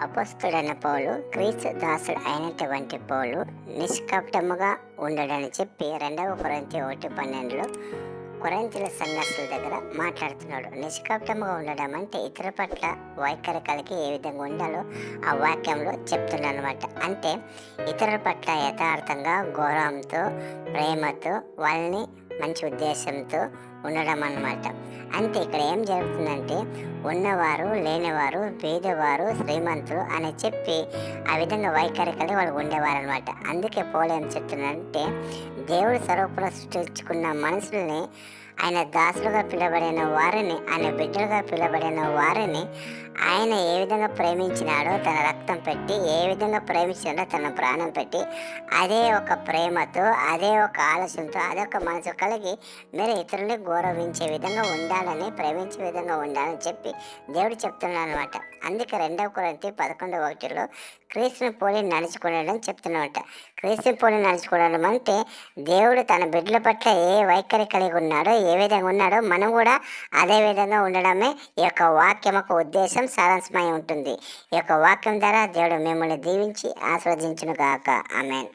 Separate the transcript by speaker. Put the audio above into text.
Speaker 1: అపొస్తలుడైన పౌలు క్రీస్తు దాసుడు అయినటువంటి పౌలు నిష్కపటముగా ఉండడని చెప్పి 2 కొరింథీ 1:12 కొరింథీయుల సంఘస్థుల దగ్గర మాట్లాడుతున్నాడు. నిష్కపటముగా ఉండడం అంటే ఇతరుల పట్ల వైఖరి కలిగి ఏ విధంగా ఉండాలో ఆ వాక్యంలో చెప్తున్నాడు అనమాట. అంటే ఇతరుల పట్ల యథార్థంగా గౌరవంతో ప్రేమతో వాళ్ళని మంచి ఉద్దేశంతో ఉండడం అన్నమాట. అంటే ఇక్కడ ఏం జరుగుతుందంటే ఉన్నవారు లేనివారు పేదవారు శ్రీమంతులు అని చెప్పి ఆ విధంగా వైఖరి కలిగి వాళ్ళు ఉండేవారు అనమాట. అందుకే పౌలు ఏం చెప్తున్నాడంటే దేవుడు స్వరూపంలో సృష్టించుకున్న మనుషుల్ని ఆయన దాసులుగా పిలబడిన వారిని ఆయన బిడ్డలుగా పిలబడిన వారిని ఆయన ఏ విధంగా ప్రేమించినాడో తన రక్తం పెట్టి ఏ విధంగా ప్రేమించినాడో తన ప్రాణం పెట్టి అదే ఒక ప్రేమతో అదే ఒక ఆలోచనతో అదే ఒక మనసు కలిగి మీరు ఇతరుల్ని గౌరవించే విధంగా ఉండాలని ప్రేమించే విధంగా ఉండాలని చెప్పి దేవుడు చెప్తున్నాడు అనమాట. అందుకే 2 కొరింథీ 11:1 క్రీస్తుని పోలి నడుచుకోవడం చెప్తున్నమాట. క్రీస్తుని పోలి నడుచుకోవడం అంటే దేవుడు తన బిడ్డల పట్ల ఏ వైఖరి కలిగి ఉన్నాడో ఏ విధంగా ఉన్నాడో మనం కూడా అదే విధంగా ఉండడమే ఈ యొక్క వాక్యం ఒక ఉద్దేశం సారాంశమై ఉంటుంది. ఈ యొక్క వాక్యం ద్వారా దేవుడు మిమ్మల్ని దీవించి ఆస్వాదించును గాక. ఆమేన్.